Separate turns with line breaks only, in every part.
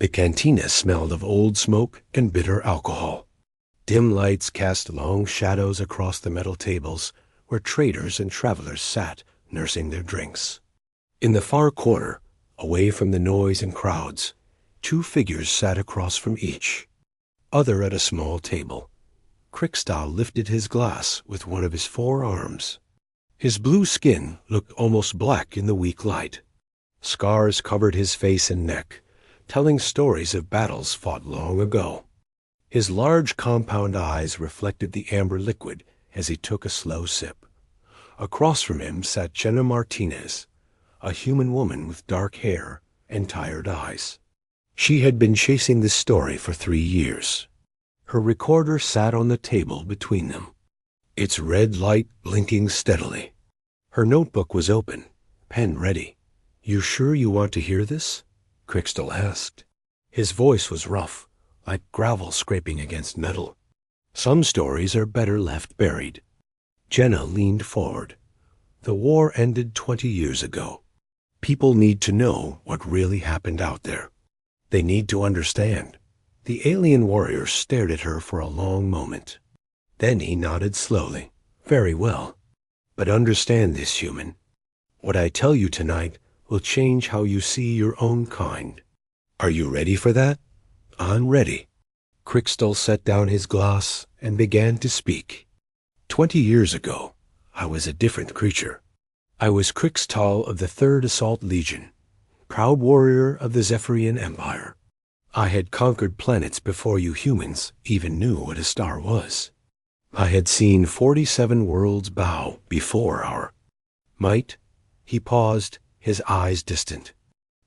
The cantina smelled of old smoke and bitter alcohol. Dim lights cast long shadows across the metal tables where traders and travelers sat, nursing their drinks. In the far corner, away from the noise and crowds, 2 figures sat across from each. Other at a small table. Krikstal lifted his glass with one of his 4 arms. His blue skin looked almost black in the weak light. Scars covered his face and neck, telling stories of battles fought long ago. His large compound eyes reflected the amber liquid as he took a slow sip. Across from him sat Jenna Martinez, a human woman with dark hair and tired eyes. She had been chasing this story for 3 years. Her recorder sat on the table between them, its red light blinking steadily. Her notebook was open, pen ready. "You sure you want to hear this?" Krikstal asked. His voice was rough, like gravel scraping against metal. "Some stories are better left buried." Jenna leaned forward. "The war ended 20 years ago. People need to know what really happened out there. They need to understand." The alien warrior stared at her for a long moment. Then he nodded slowly. "Very well. But understand this, human. What I tell you tonight will change how you see your own kind. Are you ready for that?" "I'm ready." Krikstal set down his glass and began to speak. 20 years ago, I was a different creature. I was Krikstal of the 3rd Assault Legion, proud warrior of the Zephyrian Empire. I had conquered planets before you humans even knew what a star was. I had seen 47 worlds bow before our might. He paused, his eyes distant.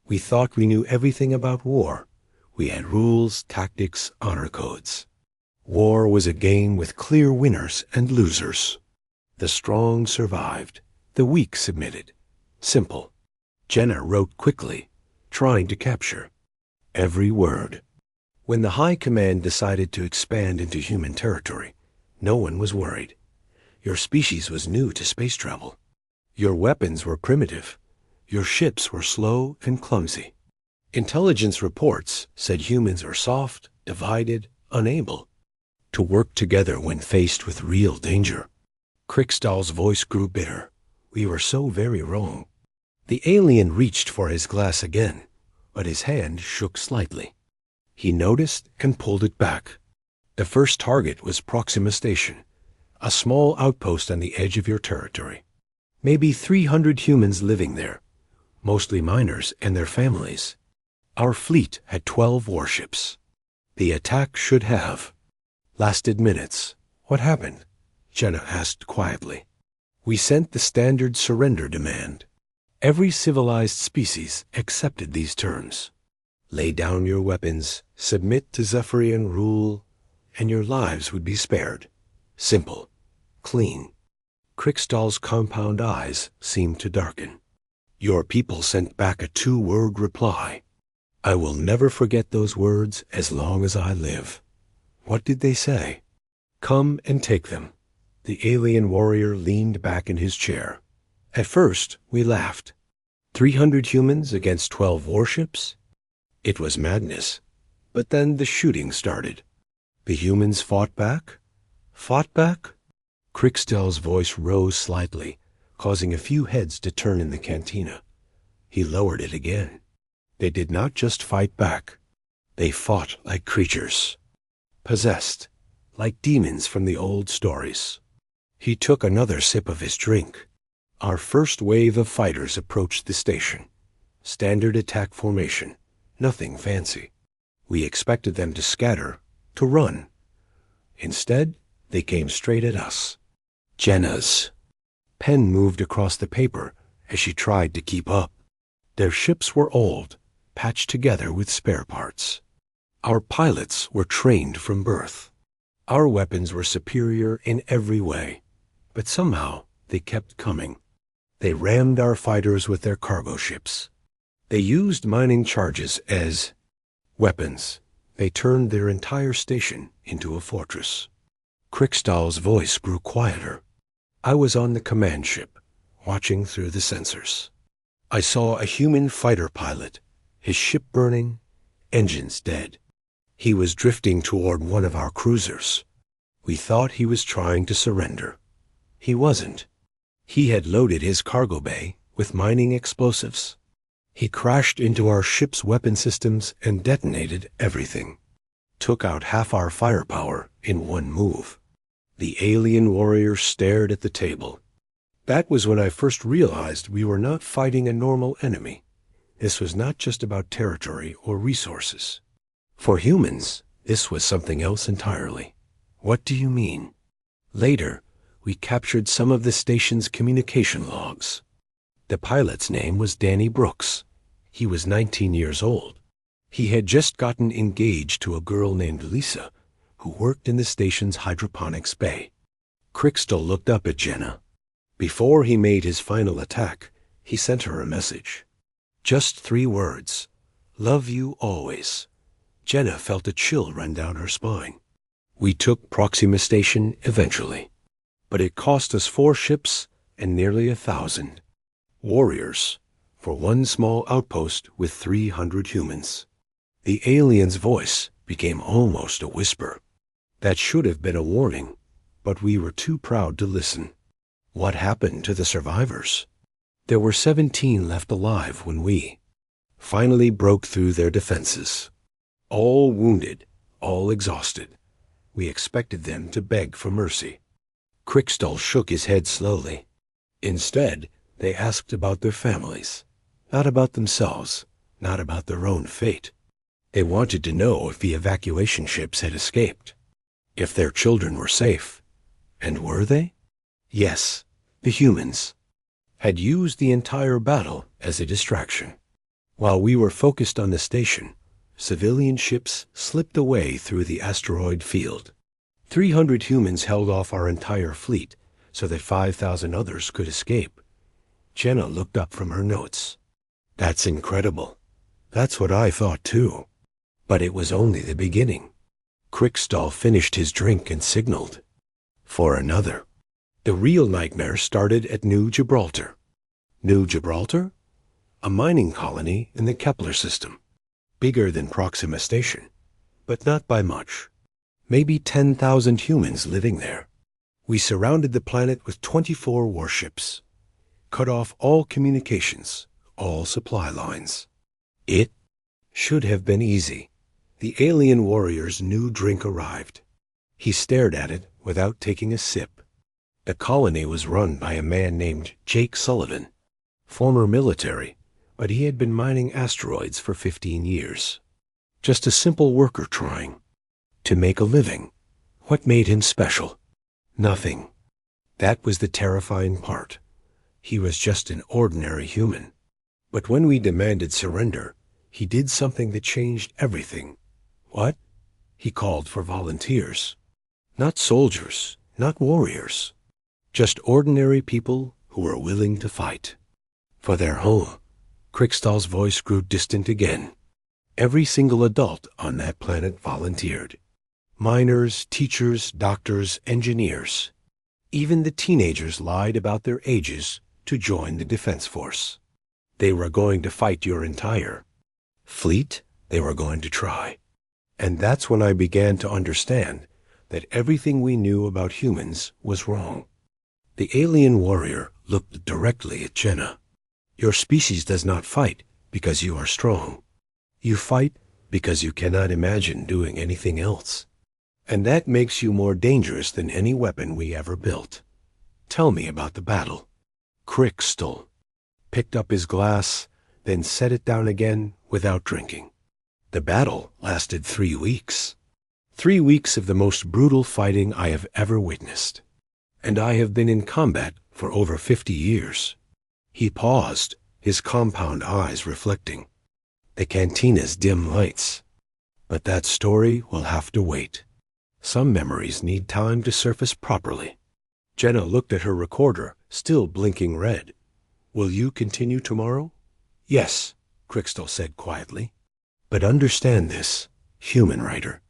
We thought we knew everything about war. We had rules, tactics, honor codes. War was a game with clear winners and losers. The strong survived. The weak submitted. Simple. Jenna wrote quickly, trying to capture every word. When the High Command decided to expand into human territory, no one was worried. Your species was new to space travel. Your weapons were primitive. Your ships were slow and clumsy. Intelligence reports said humans are soft, divided, unable to work together when faced with real danger. Krikstal's voice grew bitter. We were so very wrong. The alien reached for his glass again, but his hand shook slightly. He noticed and pulled it back. The first target was Proxima Station, a small outpost on the edge of your territory. Maybe 300 humans living there, mostly miners and their families. Our fleet had 12 warships. The attack should have lasted minutes. What happened? Jenna asked quietly. We sent the standard surrender demand. Every civilized species accepted these terms. Lay down your weapons, submit to Zephyrian rule, and your lives would be spared. Simple. Clean. Krikstal's compound eyes seemed to darken. Your people sent back a 2-word reply. I will never forget those words as long as I live. What did they say? Come and take them. The alien warrior leaned back in his chair. At first, we laughed. 300 humans against 12 warships? It was madness. But then the shooting started. The humans fought back? Fought back? Krikstal's voice rose slightly, causing a few heads to turn in the cantina. He lowered it again. They did not just fight back. They fought like creatures. Possessed, like demons from the old stories. He took another sip of his drink. Our first wave of fighters approached the station. Standard attack formation. Nothing fancy. We expected them to scatter, to run. Instead, they came straight at us. Jenna's pen moved across the paper as she tried to keep up. Their ships were old, patched together with spare parts. Our pilots were trained from birth. Our weapons were superior in every way, but somehow they kept coming. They rammed our fighters with their cargo ships. They used mining charges as weapons. They turned their entire station into a fortress. Krikstal's voice grew quieter. I was on the command ship, watching through the sensors. I saw a human fighter pilot, his ship burning, engines dead. He was drifting toward one of our cruisers. We thought he was trying to surrender. He wasn't. He had loaded his cargo bay with mining explosives. He crashed into our ship's weapon systems and detonated everything. Took out half our firepower in one move. The alien warrior stared at the table. That was when I first realized we were not fighting a normal enemy. This was not just about territory or resources. For humans, this was something else entirely. What do you mean? Later, we captured some of the station's communication logs. The pilot's name was Danny Brooks. He was 19 years old. He had just gotten engaged to a girl named Lisa, who worked in the station's hydroponics bay. Crixtal looked up at Jenna. Before he made his final attack, he sent her a message. Just 3 words. Love you always. Jenna felt a chill run down her spine. We took Proxima Station eventually, but it cost us 4 ships and nearly 1,000 warriors for one small outpost with 300 humans. The alien's voice became almost a whisper. That should have been a warning, but we were too proud to listen. What happened to the survivors? There were 17 left alive when we finally broke through their defenses. All wounded, all exhausted. We expected them to beg for mercy. Crixtal shook his head slowly. Instead, they asked about their families, not about themselves, not about their own fate. They wanted to know if the evacuation ships had escaped, if their children were safe. And were they? Yes, the humans had used the entire battle as a distraction. While we were focused on the station, civilian ships slipped away through the asteroid field. 300 humans held off our entire fleet so that 5,000 others could escape. Jenna looked up from her notes. That's incredible. That's what I thought too. But it was only the beginning. Crixtal finished his drink and signaled for another. The real nightmare started at New Gibraltar. New Gibraltar? A mining colony in the Kepler system. Bigger than Proxima Station, but not by much. Maybe 10,000 humans living there. We surrounded the planet with 24 warships. Cut off all communications, all supply lines. It should have been easy. The alien warrior's new drink arrived. He stared at it without taking a sip. The colony was run by a man named Jake Sullivan, former military, but he had been mining asteroids for 15 years. Just a simple worker trying to make a living. What made him special? Nothing. That was the terrifying part. He was just an ordinary human. But when we demanded surrender, he did something that changed everything. What? He called for volunteers. Not soldiers, not warriors. Just ordinary people who were willing to fight. For their home. Crixtal's voice grew distant again. Every single adult on that planet volunteered. Miners, teachers, doctors, engineers. Even the teenagers lied about their ages to join the defense force. They were going to fight your entire fleet. They were going to try. And that's when I began to understand that everything we knew about humans was wrong. The alien warrior looked directly at Jenna. Your species does not fight because you are strong. You fight because you cannot imagine doing anything else. And that makes you more dangerous than any weapon we ever built. Tell me about the battle. Crixtal picked up his glass, then set it down again without drinking. The battle lasted 3 weeks. 3 weeks of the most brutal fighting I have ever witnessed. And I have been in combat for over 50 years. He paused, his compound eyes reflecting the cantina's dim lights. But that story will have to wait. Some memories need time to surface properly. Jenna looked at her recorder, still blinking red. Will you continue tomorrow? Yes, Crixtal said quietly. But understand this, human writer.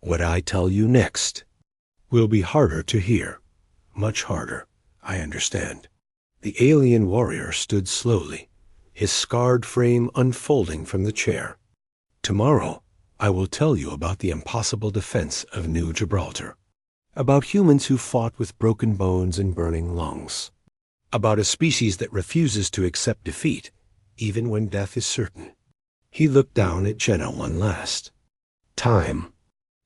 What I tell you next will be harder to hear. Much harder, I understand. The alien warrior stood slowly, his scarred frame unfolding from the chair. Tomorrow, I will tell you about the impossible defense of New Gibraltar, about humans who fought with broken bones and burning lungs, about a species that refuses to accept defeat, even when death is certain. He looked down at Jenna one last time,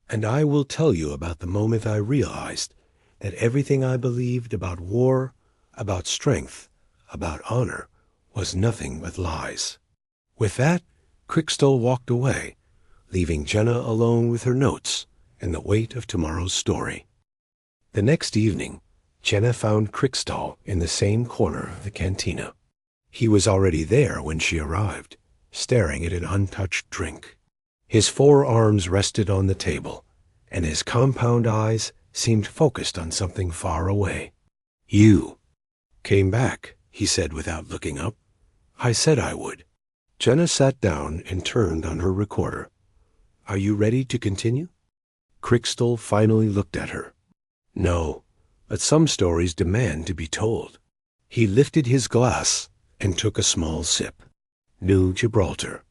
and I will tell you about the moment I realized that everything I believed about war, about strength, about honor, was nothing but lies. With that, Crickstall walked away, leaving Jenna alone with her notes and the weight of tomorrow's story. The next evening, Jenna found Crickstall in the same corner of the cantina. He was already there when she arrived, staring at an untouched drink. His forearms rested on the table, and his compound eyes seemed focused on something far away. "You came back," he said without looking up. "I said I would." Jenna sat down and turned on her recorder. "Are you ready to continue?" Crickstall finally looked at her. "No, but some stories demand to be told." He lifted his glass and took a small sip. New Gibraltar.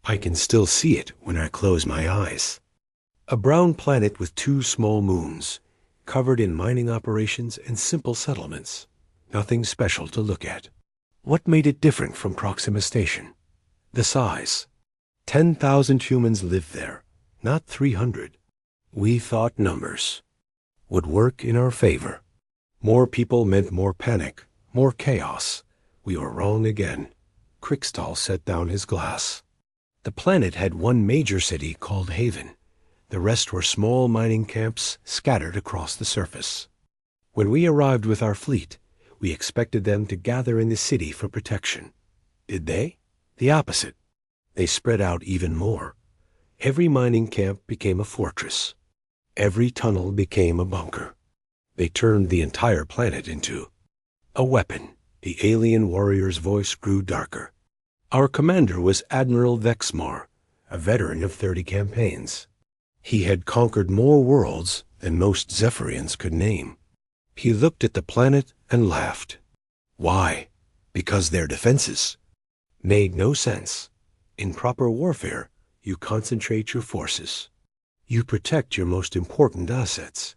I can still see it when I close my eyes. A brown planet with 2 small moons, covered in mining operations and simple settlements. Nothing special to look at. What made it different from Proxima Station? The size. 10,000 humans lived there, not 300. We thought numbers would work in our favor. More people meant more panic, more chaos. We were wrong again. Crickstall set down his glass. The planet had one major city called Haven. The rest were small mining camps scattered across the surface. When we arrived with our fleet, we expected them to gather in the city for protection. Did they? The opposite. They spread out even more. Every mining camp became a fortress. Every tunnel became a bunker. They turned the entire planet into a weapon. The alien warrior's voice grew darker. Our commander was Admiral Vexmar, a veteran of 30 campaigns. He had conquered more worlds than most Zephyrians could name. He looked at the planet and laughed. Why? Because their defenses made no sense. In proper warfare, you concentrate your forces. You protect your most important assets.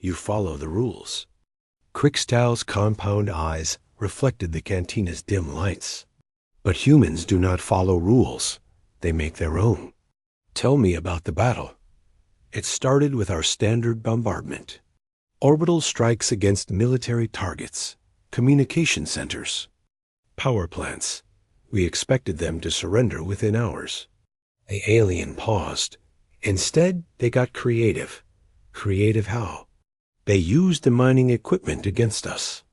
You follow the rules. Crickstall's compound eyes reflected the cantina's dim lights. But humans do not follow rules. They make their own. Tell me about the battle. It started with our standard bombardment. Orbital strikes against military targets, communication centers, power plants. We expected them to surrender within hours. The alien paused. Instead, they got creative. Creative how? They used the mining equipment against us.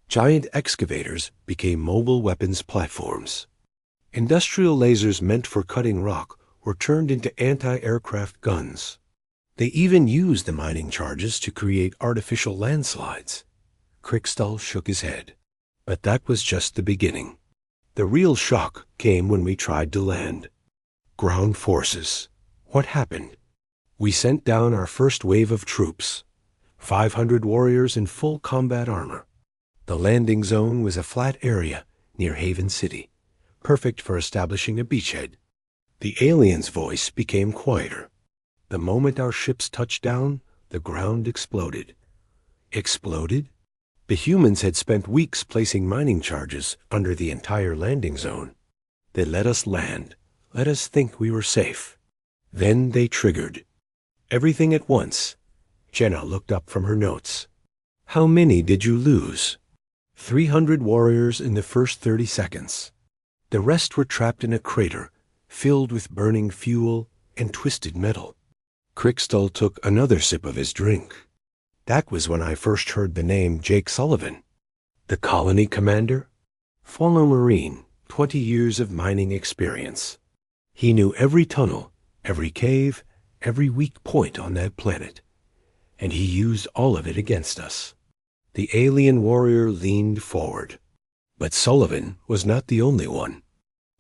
Giant excavators became mobile weapons platforms. Industrial lasers meant for cutting rock were turned into anti-aircraft guns. They even used the mining charges to create artificial landslides. Crickstall shook his head. But that was just the beginning. The real shock came when we tried to land. Ground forces. What happened? We sent down our first wave of troops, 500 warriors in full combat armor. The landing zone was a flat area near Haven City, perfect for establishing a beachhead. The alien's voice became quieter. The moment our ships touched down, the ground exploded. Exploded? The humans had spent weeks placing mining charges under the entire landing zone. They let us land, let us think we were safe. Then they triggered. Everything at once. Jenna looked up from her notes. How many did you lose? 300 warriors in the first 30 seconds. The rest were trapped in a crater, filled with burning fuel and twisted metal. Crickstall took another sip of his drink. That was when I first heard the name Jake Sullivan. The colony commander? Former Marine, 20 years of mining experience. He knew every tunnel, every cave, every weak point on that planet. And he used all of it against us. The alien warrior leaned forward. But Sullivan was not the only one.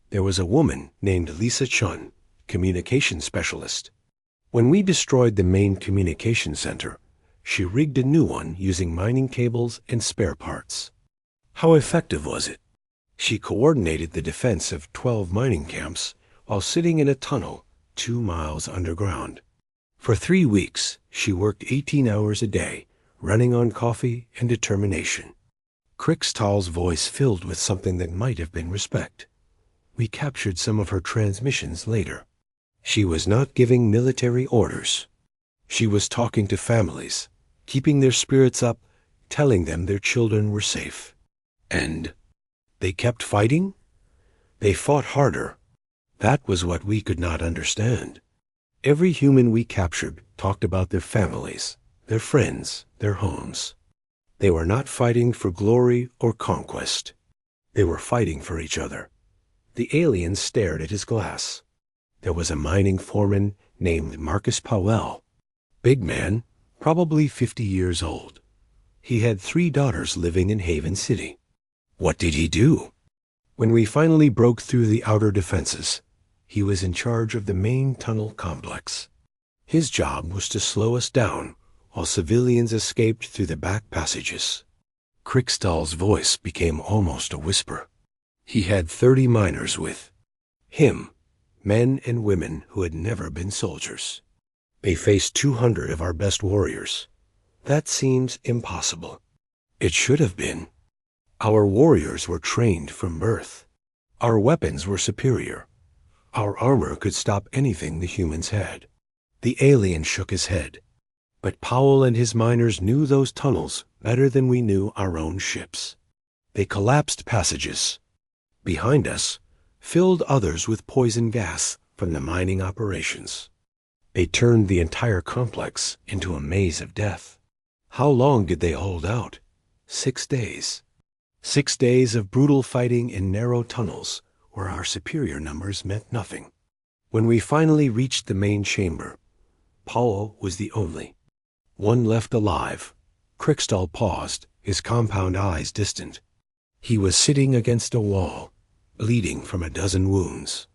There was a woman named Lisa Chun, communication specialist. When we destroyed the main communication center, she rigged a new one using mining cables and spare parts. How effective was it? She coordinated the defense of 12 mining camps while sitting in a tunnel 2 miles underground. For 3 weeks, she worked 18 hours a day, running on coffee and determination. Krikstal's voice filled with something that might have been respect. We captured some of her transmissions later. She was not giving military orders. She was talking to families, keeping their spirits up, telling them their children were safe. And they kept fighting? They fought harder. That was what we could not understand. Every human we captured talked about their families, their friends, their homes. They were not fighting for glory or conquest. They were fighting for each other. The alien stared at his glass. There was a mining foreman named Marcus Powell. Big man, probably 50 years old. He had 3 daughters living in Haven City. What did he do? When we finally broke through the outer defenses, he was in charge of the main tunnel complex. His job was to slow us down while civilians escaped through the back passages. Krikstal's voice became almost a whisper. He had 30 miners with him, men and women who had never been soldiers. They faced 200 of our best warriors. That seems impossible. It should have been. Our warriors were trained from birth. Our weapons were superior. Our armor could stop anything the humans had. The alien shook his head. But Powell and his miners knew those tunnels better than we knew our own ships. They collapsed passages. Behind us, filled others with poison gas from the mining operations. They turned the entire complex into a maze of death. How long did they hold out? 6 days. 6 days of brutal fighting in narrow tunnels where our superior numbers meant nothing. When we finally reached the main chamber, Powell was the only one left alive. Krikstal paused, his compound eyes distant. He was sitting against a wall, bleeding from a dozen wounds.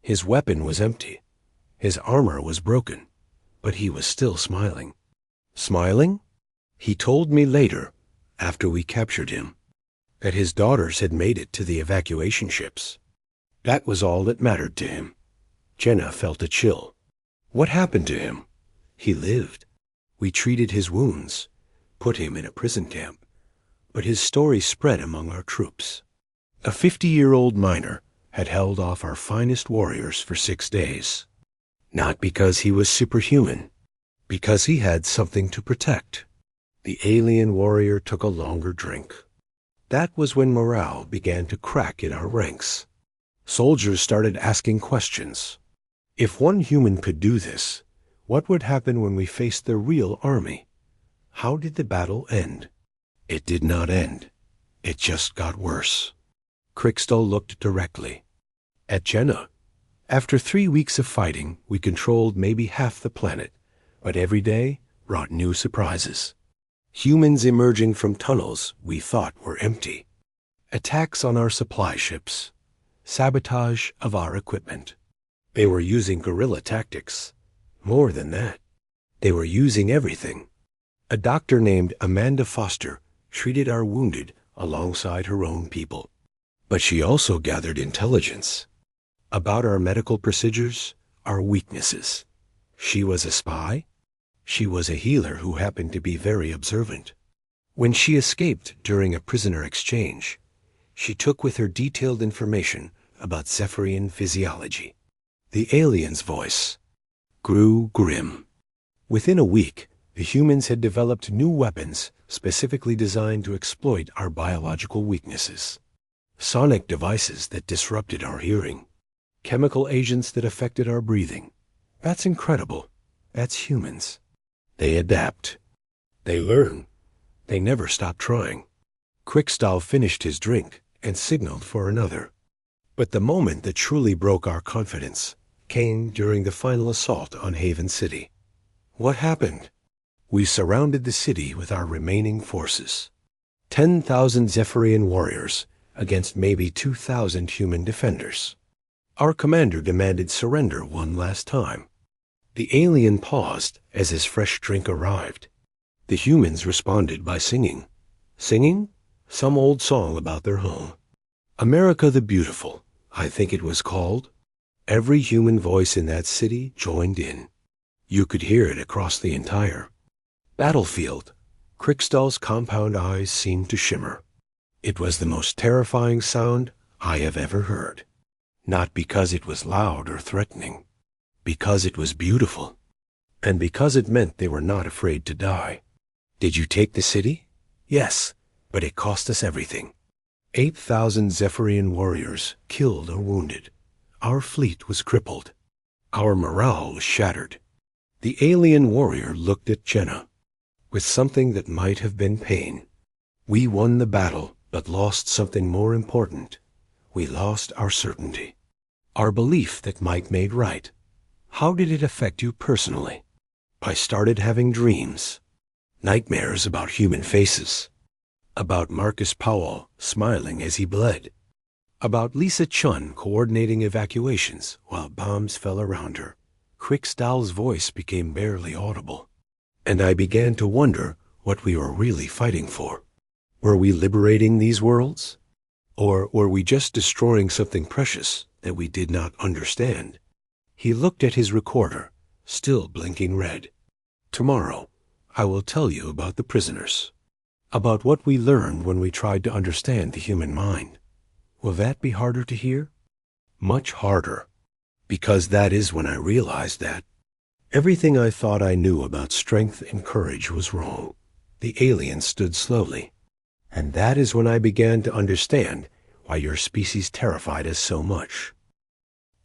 His weapon was empty. His armor was broken, but he was still smiling. Smiling? He told me later, after we captured him, that his daughters had made it to the evacuation ships. That was all that mattered to him. Jenna felt a chill. What happened to him? He lived. We treated his wounds, put him in a prison camp, but his story spread among our troops. A 50-year-old miner had held off our finest warriors for 6 days. Not because he was superhuman, because he had something to protect. The alien warrior took a longer drink. That was when morale began to crack in our ranks. Soldiers started asking questions. If one human could do this, what would happen when we faced the real army? How did the battle end? It did not end. It just got worse. Krikstal looked directly at Jenna. After 3 weeks of fighting, we controlled maybe half the planet, but every day brought new surprises. Humans emerging from tunnels we thought were empty. Attacks on our supply ships. Sabotage of our equipment. They were using guerrilla tactics. More than that, they were using everything. A doctor named Amanda Foster treated our wounded alongside her own people. But she also gathered intelligence about our medical procedures, our weaknesses. She was a spy. She was a healer who happened to be very observant. When she escaped during a prisoner exchange, she took with her detailed information about Zephyrian physiology. The alien's voice grew grim. Within a week, the humans had developed new weapons specifically designed to exploit our biological weaknesses. Sonic devices that disrupted our hearing. Chemical agents that affected our breathing. That's incredible. That's humans. They adapt. They learn. They never stop trying. Krikstal finished his drink and signaled for another. But the moment that truly broke our confidence came during the final assault on Haven City. What happened? We surrounded the city with our remaining forces. 10,000 Zephyrian warriors against maybe 2,000 human defenders. Our commander demanded surrender one last time. The alien paused as his fresh drink arrived. The humans responded by singing. Singing? Some old song about their home. America the Beautiful, I think it was called. Every human voice in that city joined in. You could hear it across the entire battlefield. Kriksdal's compound eyes seemed to shimmer. It was the most terrifying sound I have ever heard. Not because it was loud or threatening, because it was beautiful, and because it meant they were not afraid to die. Did you take the city? Yes, but it cost us everything. 8,000 Zephyrian warriors killed or wounded. Our fleet was crippled. Our morale was shattered. The alien warrior looked at Jenna with something that might have been pain. We won the battle, but lost something more important. We lost our certainty, our belief that might made right. How did it affect you personally? I started having dreams, nightmares about human faces, about Marcus Powell smiling as he bled, about Lisa Chun coordinating evacuations while bombs fell around her. Kriksdal's voice became barely audible, and I began to wonder what we were really fighting for. Were we liberating these worlds? Or were we just destroying something precious that we did not understand? He looked at his recorder, still blinking red. Tomorrow, I will tell you about the prisoners, about what we learned when we tried to understand the human mind. Will that be harder to hear? Much harder, because that is when I realized that everything I thought I knew about strength and courage was wrong. The alien stood slowly. And that is when I began to understand why your species terrified us so much.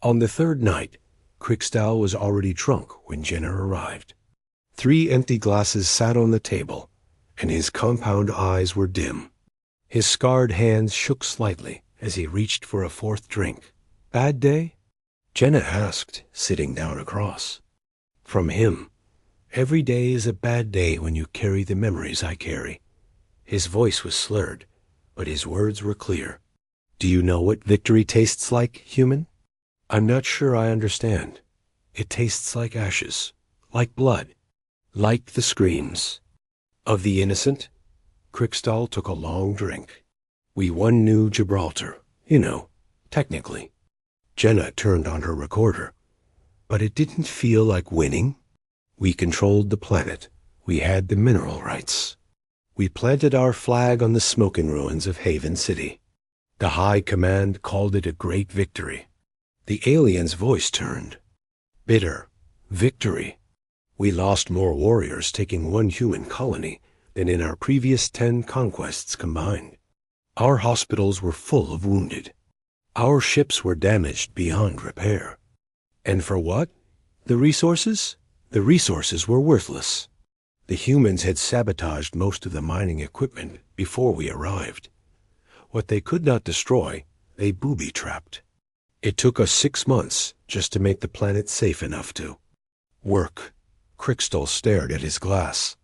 On the third night, Kriksdal was already drunk when Jenna arrived. 3 empty glasses sat on the table, and his compound eyes were dim. His scarred hands shook slightly as he reached for a 4th drink. Bad day? Jenna asked, sitting down across from him. Every day is a bad day when you carry the memories I carry. His voice was slurred, but his words were clear. Do you know what victory tastes like, human? I'm not sure I understand. It tastes like ashes, like blood, like the screams of the innocent. Kriksdal took a long drink. We won New Gibraltar, technically. Jenna turned on her recorder. But it didn't feel like winning. We controlled the planet. We had the mineral rights. We planted our flag on the smoking ruins of Haven City. The High Command called it a great victory. The alien's voice turned. Bitter. Victory. We lost more warriors taking 1 human colony than in our previous 10 conquests combined. Our hospitals were full of wounded. Our ships were damaged beyond repair. And for what? The resources? The resources were worthless. The humans had sabotaged most of the mining equipment before we arrived. What they could not destroy, they booby-trapped. It took us 6 months just to make the planet safe enough to work. Kriksdal stared at his glass.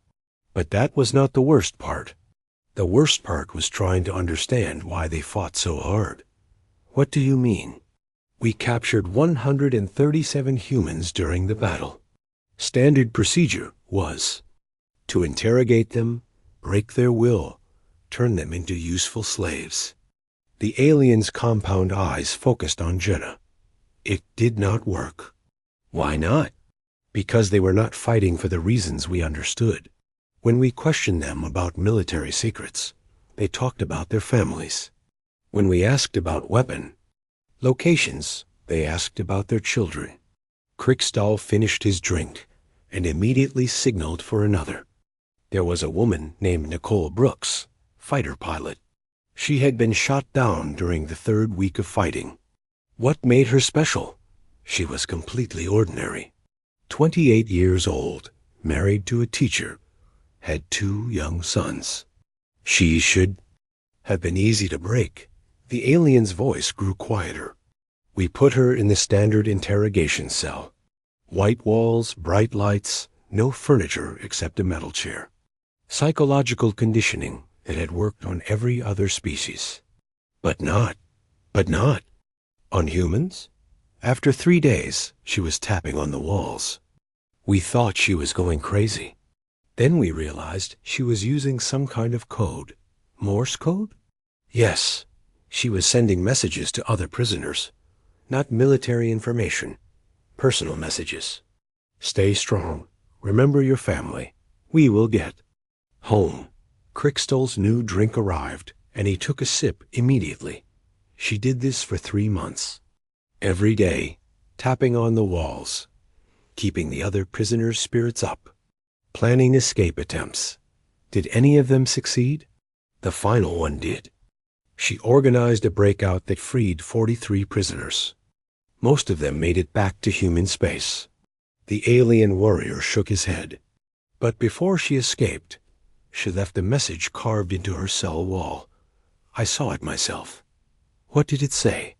But that was not the worst part. The worst part was trying to understand why they fought so hard. What do you mean? We captured 137 humans during the battle. Standard procedure was to interrogate them, break their will, turn them into useful slaves. The alien's compound eyes focused on Jenna. It did not work. Why not? Because they were not fighting for the reasons we understood. When we questioned them about military secrets, they talked about their families. When we asked about weapon locations, they asked about their children. Kriksdal finished his drink and immediately signaled for another. There was a woman named Nicole Brooks, fighter pilot. She had been shot down during the 3rd week of fighting. What made her special? She was completely ordinary. 28 years old, married to a teacher, had 2 young sons. She should have been easy to break. The alien's voice grew quieter. We put her in the standard interrogation cell. White walls, bright lights, no furniture except a metal chair. Psychological conditioning that had worked on every other species. But not on humans. After 3 days, she was tapping on the walls. We thought she was going crazy. Then we realized she was using some kind of code. Morse code? Yes. She was sending messages to other prisoners. Not military information. Personal messages. Stay strong. Remember your family. We will get home. Crickstall's new drink arrived, and he took a sip immediately. She did this for 3 months. Every day, tapping on the walls, keeping the other prisoners' spirits up, planning escape attempts. Did any of them succeed? The final one did. She organized a breakout that freed 43 prisoners. Most of them made it back to human space. The alien warrior shook his head. But before she escaped, she left a message carved into her cell wall. I saw it myself. What did it say?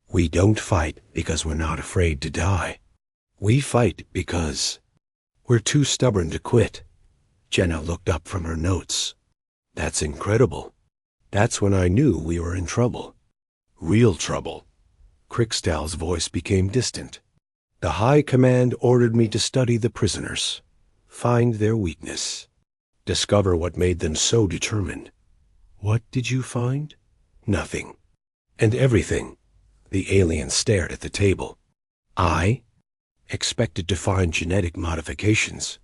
We don't fight because we're not afraid to die. We fight because we're too stubborn to quit. Jenna looked up from her notes. That's incredible. That's when I knew we were in trouble. Real trouble. Crickstall's voice became distant. The High Command ordered me to study the prisoners, find their weakness, discover what made them so determined. What did you find? Nothing. And everything. The alien stared at the table. I expected to find genetic modifications,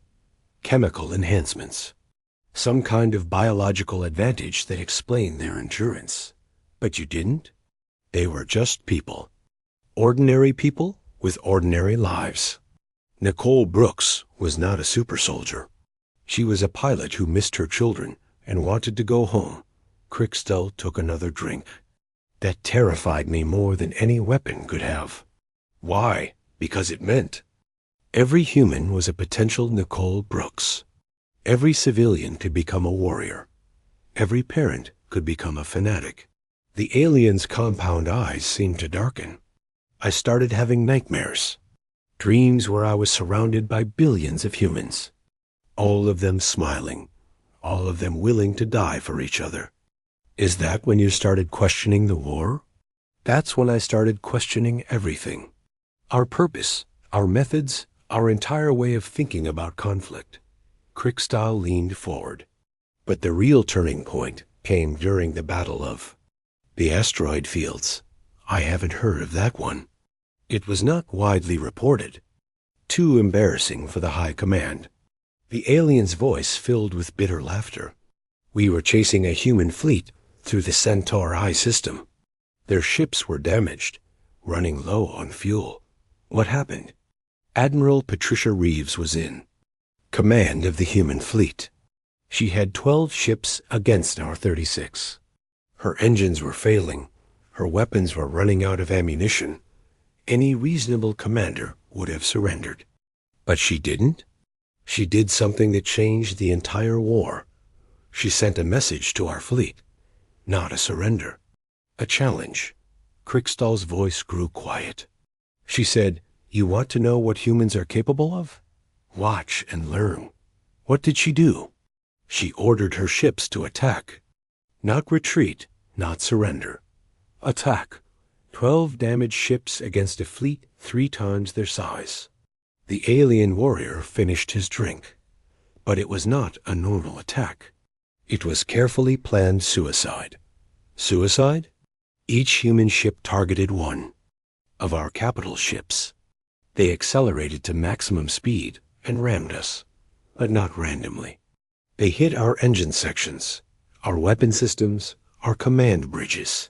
chemical enhancements, some kind of biological advantage that explained their endurance. But you didn't? They were just people. Ordinary people with ordinary lives. Nicole Brooks was not a super soldier. She was a pilot who missed her children and wanted to go home. Crickstall took another drink. That terrified me more than any weapon could have. Why? Because it meant every human was a potential Nicole Brooks. Every civilian could become a warrior. Every parent could become a fanatic. The alien's compound eyes seemed to darken. I started having nightmares. Dreams where I was surrounded by billions of humans. All of them smiling. All of them willing to die for each other. Is that when you started questioning the war? That's when I started questioning everything. Our purpose, our methods, our entire way of thinking about conflict. Crickstall leaned forward. But the real turning point came during the Battle of the Asteroid Fields. I haven't heard of that one. It was not widely reported. Too embarrassing for the High Command. The alien's voice filled with bitter laughter. We were chasing a human fleet through the Centaur I system. Their ships were damaged, running low on fuel. What happened? Admiral Patricia Reeves was in command of the human fleet. She had 12 ships against our 36. Her engines were failing. Her weapons were running out of ammunition. Any reasonable commander would have surrendered. But she didn't. She did something that changed the entire war. She sent a message to our fleet. Not a surrender. A challenge. Crickstall's voice grew quiet. She said, "You want to know what humans are capable of? Watch and learn." What did she do? She ordered her ships to attack. Not retreat, not surrender. Attack. 12 damaged ships against a fleet 3 times their size. The alien warrior finished his drink. But it was not a normal attack. It was carefully planned suicide. Suicide? Each human ship targeted one of our capital ships. They accelerated to maximum speed and rammed us, but not randomly. They hit our engine sections, our weapon systems, our command bridges.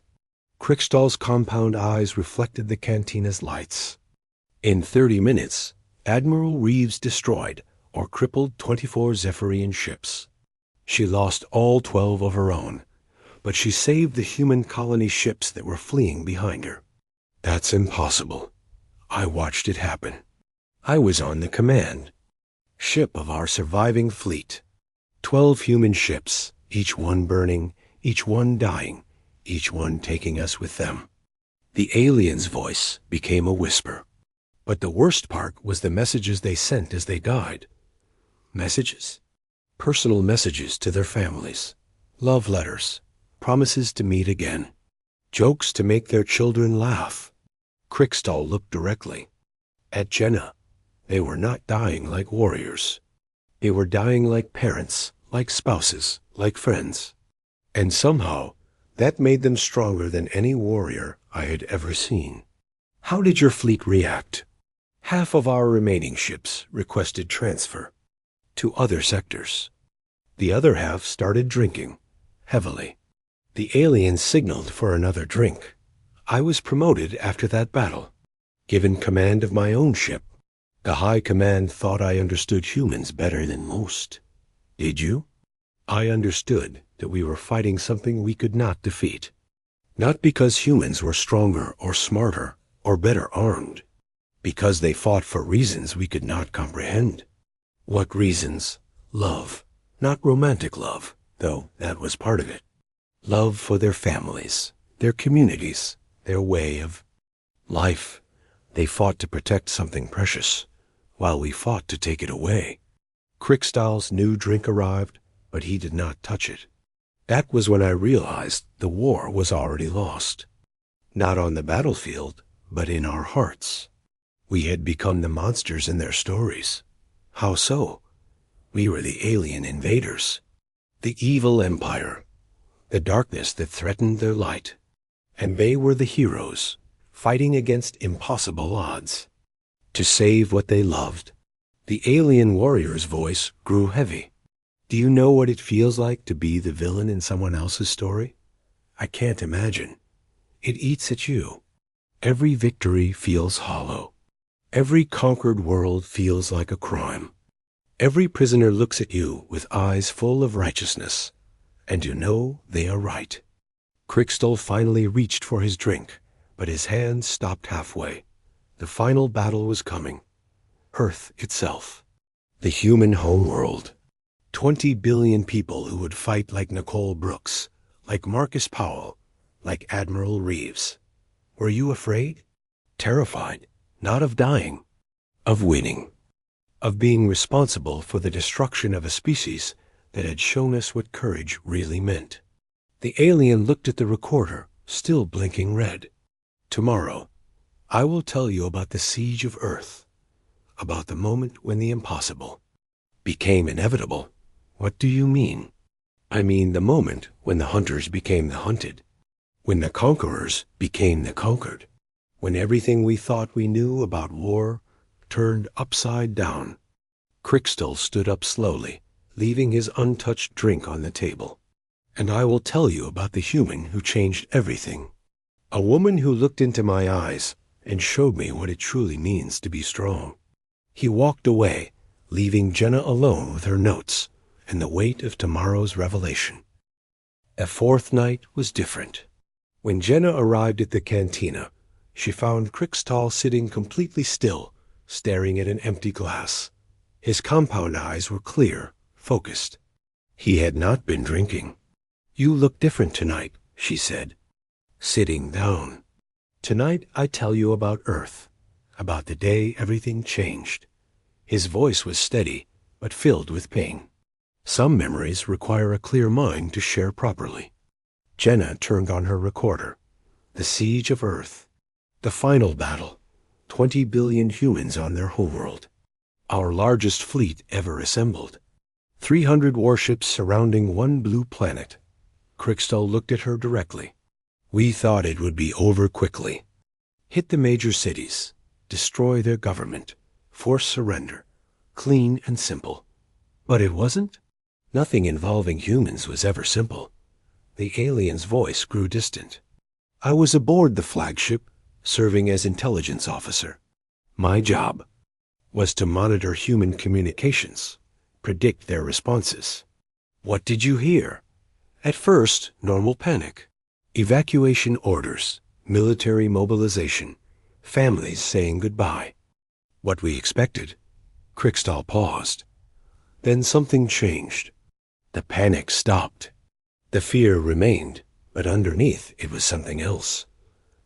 Crickstall's compound eyes reflected the cantina's lights. In 30 minutes, Admiral Reeves destroyed or crippled 24 Zephyrian ships. She lost all 12 of her own, but she saved the human colony ships that were fleeing behind her. That's impossible. I watched it happen. I was on the command ship of our surviving fleet. 12 human ships, each one burning, each one dying, each one taking us with them. The alien's voice became a whisper. But the worst part was the messages they sent as they died. Messages? Personal messages to their families. Love letters. Promises to meet again. Jokes to make their children laugh. Crickstall looked directly at Jenna. They were not dying like warriors. They were dying like parents, like spouses, like friends. And somehow, that made them stronger than any warrior I had ever seen. How did your fleet react? Half of our remaining ships requested transfer to other sectors. The other half started drinking heavily. The aliens signaled for another drink. I was promoted after that battle, given command of my own ship. The High Command thought I understood humans better than most. Did you? I understood that we were fighting something we could not defeat. Not because humans were stronger or smarter or better armed. Because they fought for reasons we could not comprehend. What reasons? Love. Not romantic love, though that was part of it. Love for their families, their communities, their way of life. They fought to protect something precious, while we fought to take it away. Krickstahl's new drink arrived, but he did not touch it. That was when I realized the war was already lost. Not on the battlefield, but in our hearts. We had become the monsters in their stories. How so? We were the alien invaders, the evil empire, the darkness that threatened their light. And they were the heroes, fighting against impossible odds, to save what they loved. The alien warrior's voice grew heavy. Do you know what it feels like to be the villain in someone else's story? I can't imagine. It eats at you. Every victory feels hollow. Every conquered world feels like a crime. Every prisoner looks at you with eyes full of righteousness, and you know they are right. Krickstahl finally reached for his drink, but his hand stopped halfway. The final battle was coming. Earth itself. The human homeworld. 20 billion people who would fight like Nicole Brooks, like Marcus Powell, like Admiral Reeves. Were you afraid? Terrified, not of dying, of winning, of being responsible for the destruction of a species that had shown us what courage really meant. The alien looked at the recorder, still blinking red. Tomorrow, I will tell you about the siege of Earth, about the moment when the impossible became inevitable. What do you mean? I mean the moment when the hunters became the hunted, when the conquerors became the conquered, when everything we thought we knew about war turned upside down. Krickstahl stood up slowly, leaving his untouched drink on the table. And I will tell you about the human who changed everything. A woman who looked into my eyes and showed me what it truly means to be strong. He walked away, leaving Jenna alone with her notes and the weight of tomorrow's revelation. A fourth night was different. When Jenna arrived at the cantina, she found Krickstahl sitting completely still, staring at an empty glass. His compound eyes were clear, focused. He had not been drinking. You look different tonight, she said, sitting down. Tonight I tell you about Earth, about the day everything changed. His voice was steady, but filled with pain. Some memories require a clear mind to share properly. Jenna turned on her recorder. The siege of Earth. The final battle. 20 billion humans on their homeworld. Our largest fleet ever assembled. 300 warships surrounding one blue planet. Krickstahl looked at her directly. We thought it would be over quickly. Hit the major cities. Destroy their government. Force surrender. Clean and simple. But it wasn't? Nothing involving humans was ever simple. The alien's voice grew distant. I was aboard the flagship, serving as intelligence officer. My job was to monitor human communications, predict their responses. What did you hear? At first, normal panic. Evacuation orders, military mobilization, families saying goodbye. What we expected. Krickstahl paused. Then something changed. The panic stopped. The fear remained, but underneath it was something else.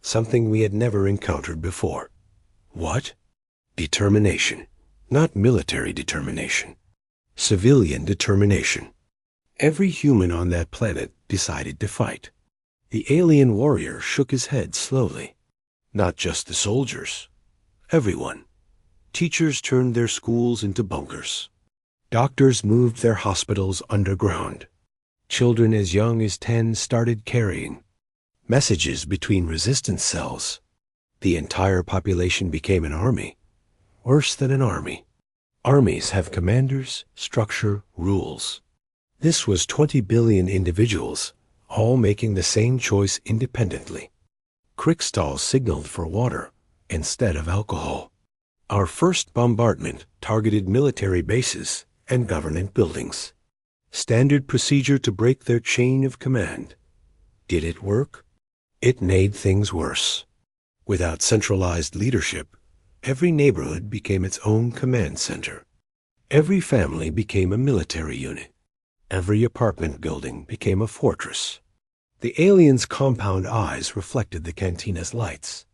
Something we had never encountered before. What? Determination. Not military determination. Civilian determination. Every human on that planet decided to fight. The alien warrior shook his head slowly. Not just the soldiers. Everyone. Teachers turned their schools into bunkers. Doctors moved their hospitals underground. Children as young as 10 started carrying messages between resistance cells. The entire population became an army. Worse than an army. Armies have commanders, structure, rules. This was 20 billion individuals, all making the same choice independently. Kriegstall signaled for water instead of alcohol. Our first bombardment targeted military bases and government buildings. Standard procedure to break their chain of command. Did it work? It made things worse. Without centralized leadership, every neighborhood became its own command center. Every family became a military unit. Every apartment building became a fortress. The aliens' compound eyes reflected the cantina's lights.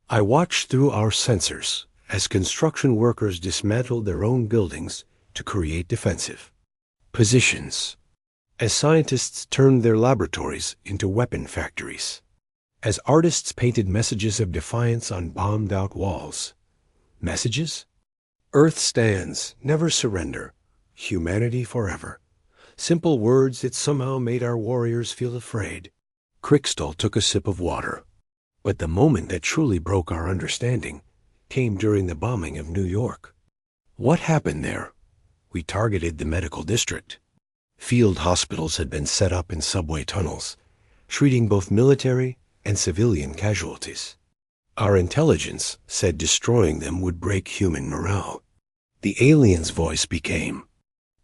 I watched through our sensors as construction workers dismantled their own buildings to create defensive positions, as scientists turned their laboratories into weapon factories, as artists painted messages of defiance on bombed-out walls. Messages? Earth stands, never surrender, humanity forever. Simple words that somehow made our warriors feel afraid. Kriegstall took a sip of water. But the moment that truly broke our understanding came during the bombing of New York. What happened there? We targeted the medical district. Field hospitals had been set up in subway tunnels, treating both military and civilian casualties. Our intelligence said destroying them would break human morale. The alien's voice became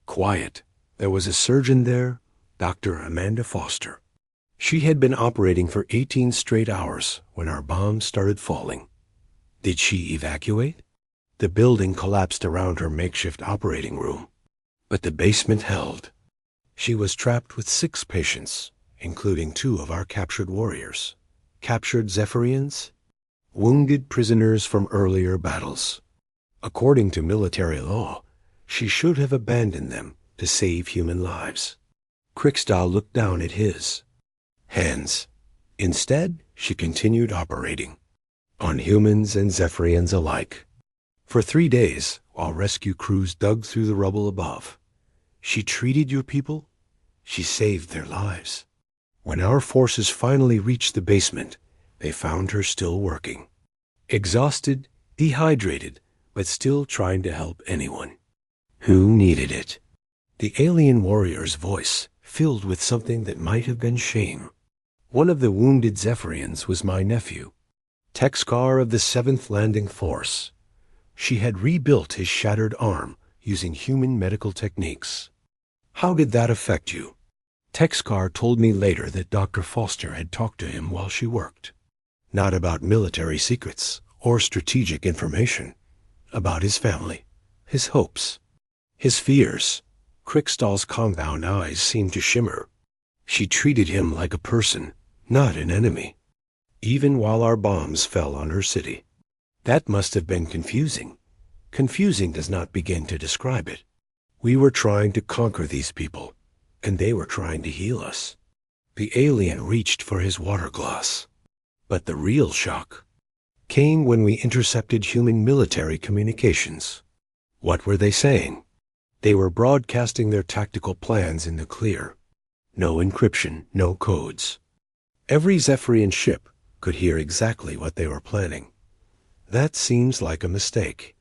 quiet. There was a surgeon there, Dr. Amanda Foster. She had been operating for 18 straight hours when our bombs started falling. Did she evacuate? The building collapsed around her makeshift operating room, but the basement held. She was trapped with 6 patients, including 2 of our captured warriors. Captured Zephyrians? Wounded prisoners from earlier battles. According to military law, she should have abandoned them to save human lives. Kriegstall looked down at his hands. Instead, she continued operating on humans and Zephyrians alike. For 3 days, while rescue crews dug through the rubble above, she treated your people. She saved their lives. When our forces finally reached the basement, they found her still working. Exhausted, dehydrated, but still trying to help anyone who needed it. The alien warrior's voice filled with something that might have been shame. One of the wounded Zephyrians was my nephew, Texcar of the 7th Landing Force. She had rebuilt his shattered arm using human medical techniques. How did that affect you? Texcar told me later that Dr. Foster had talked to him while she worked. Not about military secrets or strategic information. About his family, his hopes, his fears. Kriegstall's compound eyes seemed to shimmer. She treated him like a person, not an enemy, even while our bombs fell on her city. That must have been confusing. Confusing does not begin to describe it. We were trying to conquer these people, and they were trying to heal us. The alien reached for his water glass. But the real shock came when we intercepted human military communications. What were they saying? They were broadcasting their tactical plans in the clear. No encryption, no codes. Every Zephyrian ship could hear exactly what they were planning. That seems like a mistake.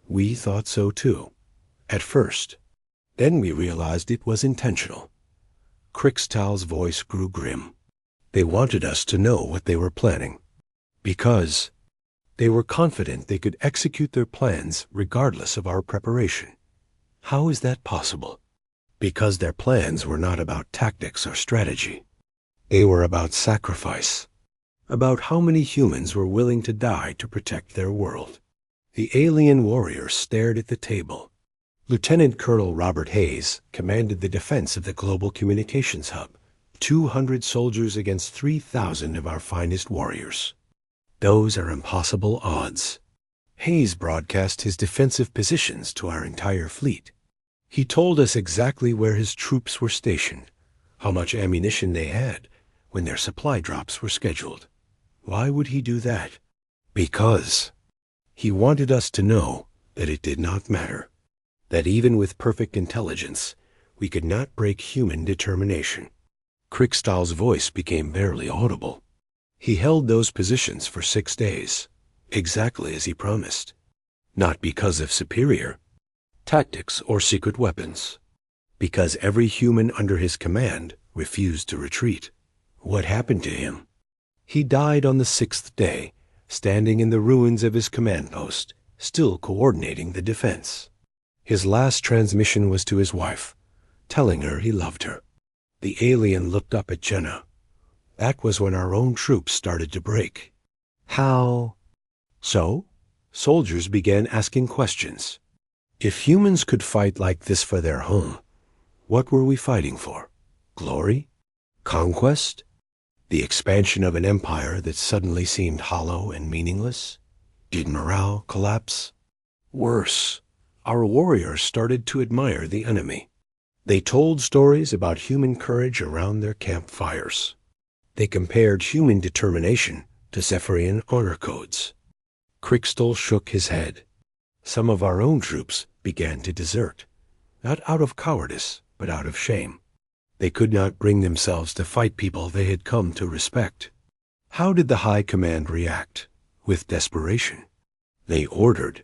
We thought so too, at first. Then we realized it was intentional. Kriegstall's voice grew grim. They wanted us to know what they were planning, because they were confident they could execute their plans regardless of our preparation. How is that possible? Because their plans were not about tactics or strategy. They were about sacrifice, about how many humans were willing to die to protect their world. The alien warrior stared at the table. Lieutenant Colonel Robert Hayes commanded the defense of the Global Communications Hub. 200 soldiers against 3,000 of our finest warriors. Those are impossible odds. Hayes broadcast his defensive positions to our entire fleet. He told us exactly where his troops were stationed, how much ammunition they had, when their supply drops were scheduled. Why would he do that? Because he wanted us to know that it did not matter, that even with perfect intelligence, we could not break human determination. Kriegstall's voice became barely audible. He held those positions for 6 days, exactly as he promised. Not because of superior tactics or secret weapons, because every human under his command refused to retreat. What happened to him? He died on the 6th day, standing in the ruins of his command post, still coordinating the defense. His last transmission was to his wife, telling her he loved her. The alien looked up at Jenna. That was when our own troops started to break. How? So, soldiers began asking questions. If humans could fight like this for their home, what were we fighting for? Glory? Conquest? The expansion of an empire that suddenly seemed hollow and meaningless? Did morale collapse? Worse, our warriors started to admire the enemy. They told stories about human courage around their campfires. They compared human determination to Zephyrian honor codes. Crixtal shook his head. Some of our own troops began to desert, not out of cowardice, but out of shame. They could not bring themselves to fight people they had come to respect. How did the High Command react? With desperation. They ordered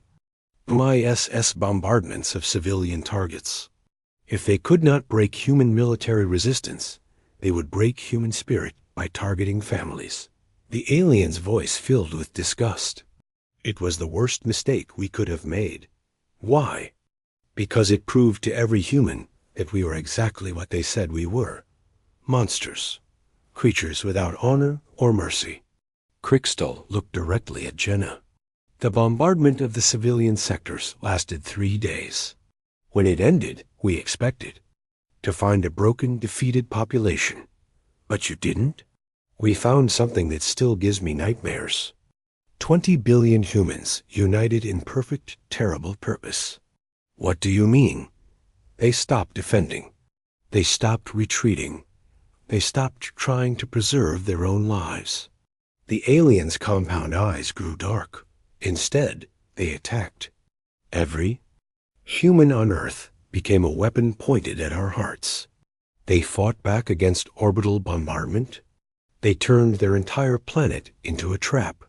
ISS bombardments of civilian targets. If they could not break human military resistance, they would break human spirit by targeting families. The alien's voice filled with disgust. It was the worst mistake we could have made. Why? Because it proved to every human that we were exactly what they said we were. Monsters. Creatures without honor or mercy. Crixtal looked directly at Jenna. The bombardment of the civilian sectors lasted 3 days. When it ended, we expected to find a broken, defeated population. But you didn't? We found something that still gives me nightmares. 20 billion humans united in perfect, terrible purpose. What do you mean? They stopped defending. They stopped retreating. They stopped trying to preserve their own lives. The aliens' compound eyes grew dark. Instead, they attacked. Every human on Earth became a weapon pointed at our hearts. They fought back against orbital bombardment. They turned their entire planet into a trap,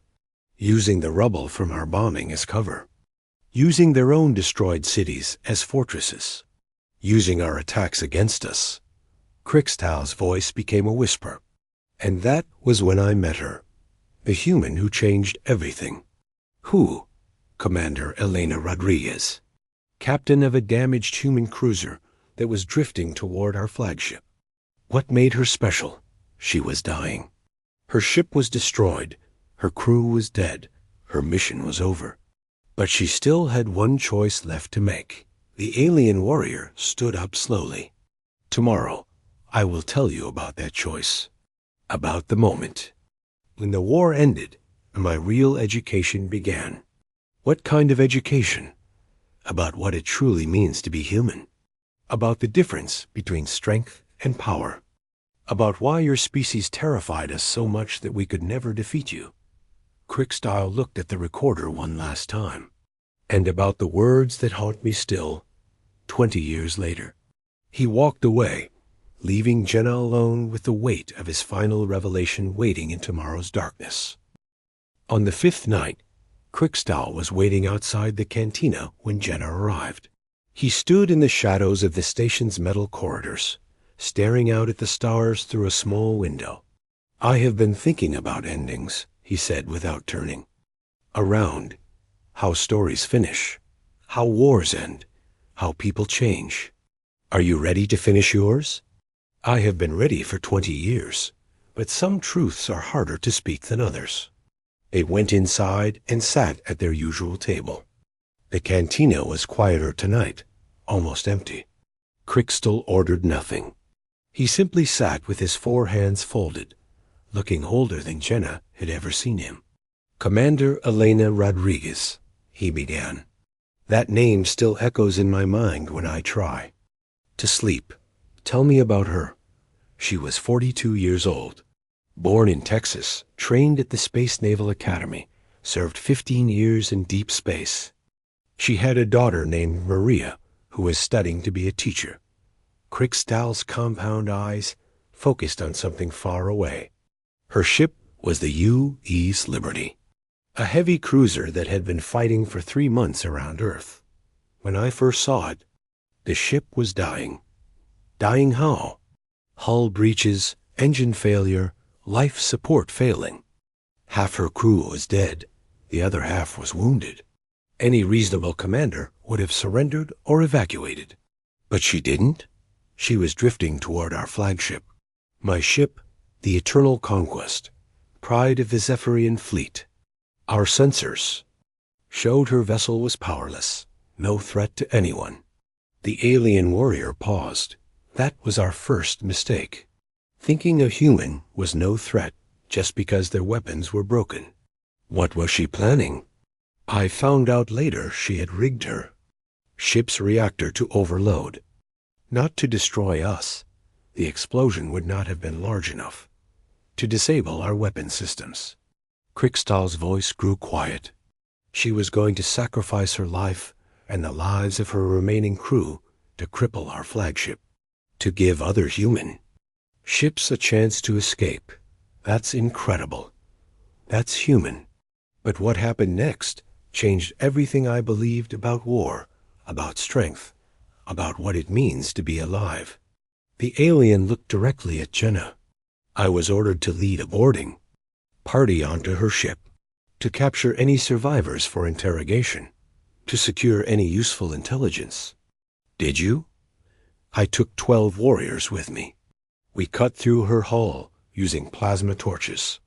using the rubble from our bombing as cover, using their own destroyed cities as fortresses, using our attacks against us. Crixtal's voice became a whisper. And that was when I met her, the human who changed everything. Who? Commander Elena Rodriguez, captain of a damaged human cruiser that was drifting toward our flagship. What made her special? She was dying. Her ship was destroyed. Her crew was dead. Her mission was over. But she still had one choice left to make. The alien warrior stood up slowly. Tomorrow, I will tell you about that choice. About the moment when the war ended and my real education began. What kind of education? About what it truly means to be human. About the difference between strength and power. About why your species terrified us so much that we could never defeat you. Crixtal looked at the recorder one last time. And about the words that haunt me still, 20 years later. He walked away, leaving Jenna alone with the weight of his final revelation waiting in tomorrow's darkness. On the 5th night, Crixtal was waiting outside the cantina when Jenna arrived. He stood in the shadows of the station's metal corridors, staring out at the stars through a small window. I have been thinking about endings, he said without turning. Around how stories finish, how wars end, how people change. Are you ready to finish yours? I have been ready for 20 years, but some truths are harder to speak than others. They went inside and sat at their usual table. The cantina was quieter tonight, almost empty. Crixtal ordered nothing. He simply sat with his 4 hands folded, looking older than Jenna had ever seen him. Commander Elena Rodriguez, he began. That name still echoes in my mind when I try to sleep. Tell me about her. She was 42 years old. Born in Texas, trained at the Space Naval Academy, served 15 years in deep space. She had a daughter named Maria, who was studying to be a teacher. Crixtal's compound eyes focused on something far away. Her ship was the U.S. Liberty. A heavy cruiser that had been fighting for 3 months around Earth. When I first saw it, the ship was dying. Dying how? Hull breaches, engine failure, life support failing. Half her crew was dead, the other half was wounded. Any reasonable commander would have surrendered or evacuated. But she didn't. She was drifting toward our flagship. My ship, the Eternal Conquest, pride of the Zephyrian fleet. Our sensors showed her vessel was powerless, no threat to anyone. The alien warrior paused. That was our first mistake. Thinking a human was no threat just because their weapons were broken. What was she planning? I found out later she had rigged her ship's reactor to overload. Not to destroy us. The explosion would not have been large enough. To disable our weapon systems. Krikstal's voice grew quiet. She was going to sacrifice her life and the lives of her remaining crew to cripple our flagship. To give other human ships a chance to escape. That's incredible. That's human. But what happened next changed everything I believed about war, about strength, about what it means to be alive. The alien looked directly at Jenna. I was ordered to lead a boarding party onto her ship, to capture any survivors for interrogation, to secure any useful intelligence. Did you? I took 12 warriors with me. We cut through her hull using plasma torches.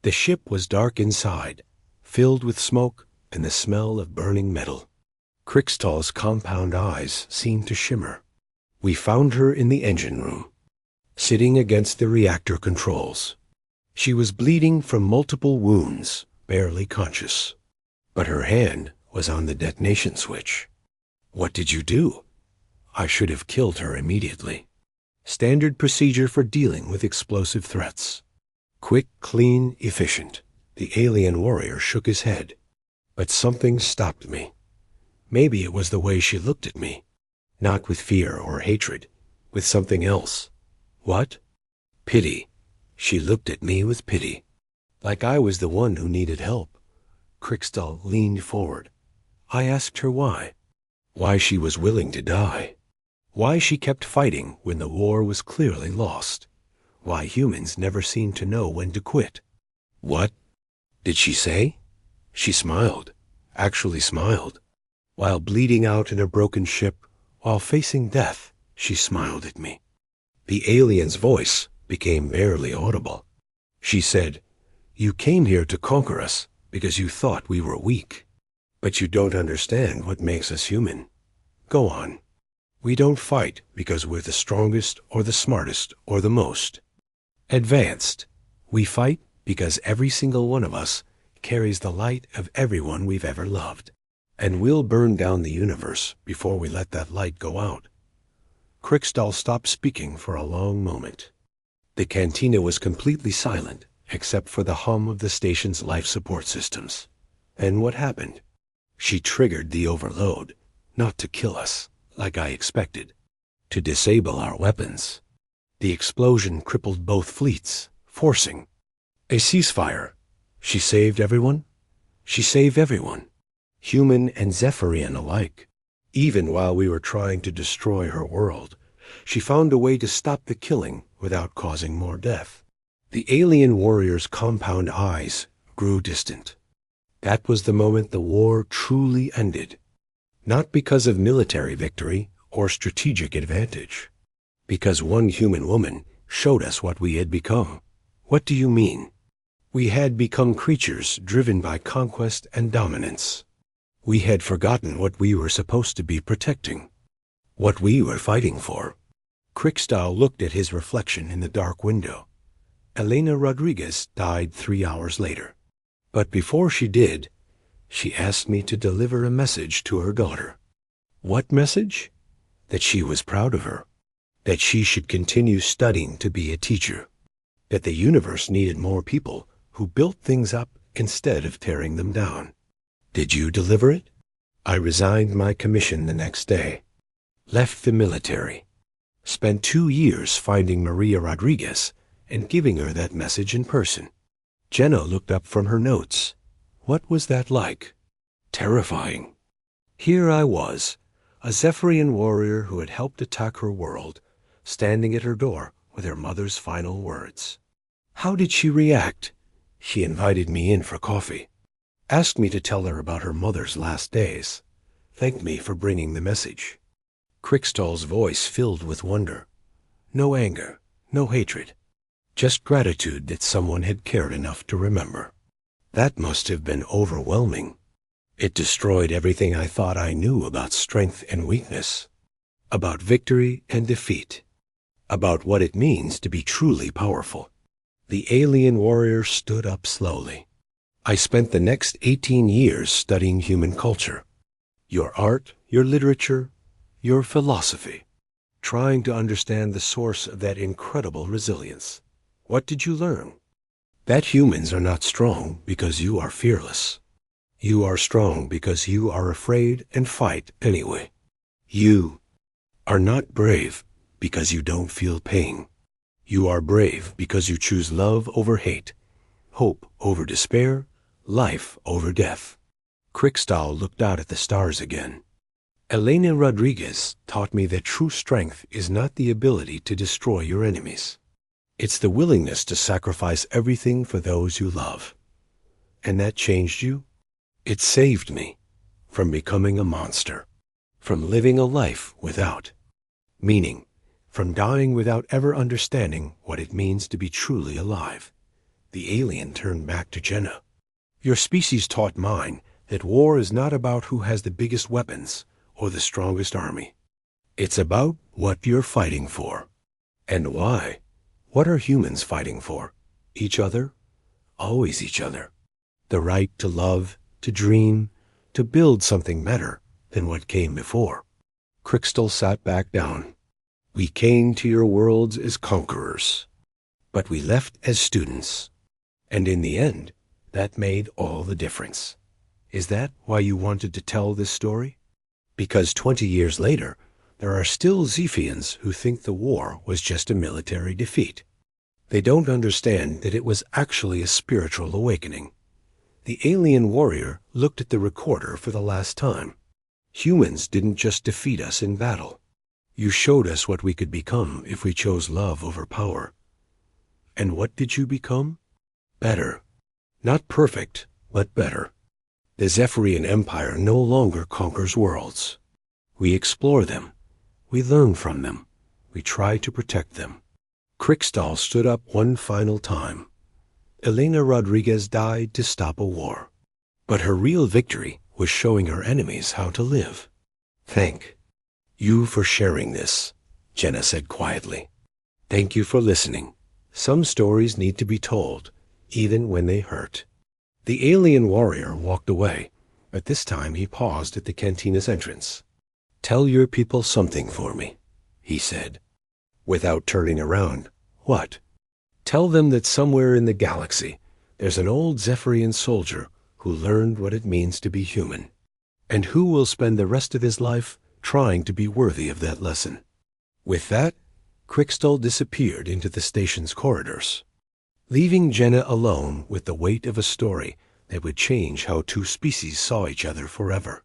The ship was dark inside, filled with smoke and the smell of burning metal. Krikstal's compound eyes seemed to shimmer. We found her in the engine room, sitting against the reactor controls. She was bleeding from multiple wounds, barely conscious. But her hand was on the detonation switch. What did you do? I should have killed her immediately. Standard procedure for dealing with explosive threats. Quick, clean, efficient. The alien warrior shook his head. But something stopped me. Maybe it was the way she looked at me. Not with fear or hatred, with something else. What? Pity. She looked at me with pity, like I was the one who needed help. Krikstal leaned forward. I asked her why. Why she was willing to die. Why she kept fighting when the war was clearly lost. Why humans never seemed to know when to quit. What did she say? She smiled, actually smiled. While bleeding out in a broken ship, while facing death, she smiled at me. The alien's voice became barely audible. She said, "You came here to conquer us because you thought we were weak. But you don't understand what makes us human. Go on. We don't fight because we're the strongest or the smartest or the most advanced. We fight because every single one of us carries the light of everyone we've ever loved. And we'll burn down the universe before we let that light go out." Krikstal stopped speaking for a long moment. The cantina was completely silent, except for the hum of the station's life support systems. And what happened? She triggered the overload, not to kill us, like I expected, to disable our weapons. The explosion crippled both fleets, forcing a ceasefire. She saved everyone? She saved everyone, human and Zephyrian alike. Even while we were trying to destroy her world, she found a way to stop the killing without causing more death. The alien warrior's compound eyes grew distant. That was the moment the war truly ended. Not because of military victory or strategic advantage. Because one human woman showed us what we had become. What do you mean? We had become creatures driven by conquest and dominance. We had forgotten what we were supposed to be protecting. What we were fighting for. Krikstal looked at his reflection in the dark window. Elena Rodriguez died 3 hours later. But before she did, she asked me to deliver a message to her daughter. What message? That she was proud of her. That she should continue studying to be a teacher. That the universe needed more people who built things up instead of tearing them down. Did you deliver it? I resigned my commission the next day. Left the military. Spent 2 years finding Maria Rodriguez and giving her that message in person. Jenna looked up from her notes. What was that like? Terrifying. Here I was, a Zephyrian warrior who had helped attack her world, standing at her door with her mother's final words. How did she react? She invited me in for coffee, asked me to tell her about her mother's last days, thanked me for bringing the message. Crickstall's voice filled with wonder. No anger, no hatred, just gratitude that someone had cared enough to remember. That must have been overwhelming. It destroyed everything I thought I knew about strength and weakness, about victory and defeat, about what it means to be truly powerful. The alien warrior stood up slowly. I spent the next 18 years studying human culture, your art, your literature, your philosophy, trying to understand the source of that incredible resilience. What did you learn? That humans are not strong because you are fearless. You are strong because you are afraid and fight anyway. You are not brave because you don't feel pain. You are brave because you choose love over hate, hope over despair, life over death. Crickstall looked out at the stars again. Elena Rodriguez taught me that true strength is not the ability to destroy your enemies. It's the willingness to sacrifice everything for those you love. And that changed you? It saved me from becoming a monster, from living a life without meaning, from dying without ever understanding what it means to be truly alive. The alien turned back to Jenna. Your species taught mine that war is not about who has the biggest weapons or the strongest army. It's about what you're fighting for. And why? What are humans fighting for? Each other? Always each other. The right to love, to dream, to build something better than what came before. Crickstall sat back down. We came to your worlds as conquerors, but we left as students. And in the end, that made all the difference. Is that why you wanted to tell this story? Because 20 years later, there are still Zephians who think the war was just a military defeat. They don't understand that it was actually a spiritual awakening. The alien warrior looked at the recorder for the last time. Humans didn't just defeat us in battle. You showed us what we could become if we chose love over power. And what did you become? Better. Not perfect, but better. The Zephyrian Empire no longer conquers worlds. We explore them. We learn from them. We try to protect them. Crickstall stood up one final time. Elena Rodriguez died to stop a war. But her real victory was showing her enemies how to live. Thank you for sharing this, Jenna said quietly. Thank you for listening. Some stories need to be told, even when they hurt. The alien warrior walked away, but this time he paused at the cantina's entrance. Tell your people something for me, he said. Without turning around. What? Tell them that somewhere in the galaxy there's an old Zephyrian soldier who learned what it means to be human, and who will spend the rest of his life trying to be worthy of that lesson. With that, Crickstall disappeared into the station's corridors, leaving Jenna alone with the weight of a story that would change how two species saw each other forever.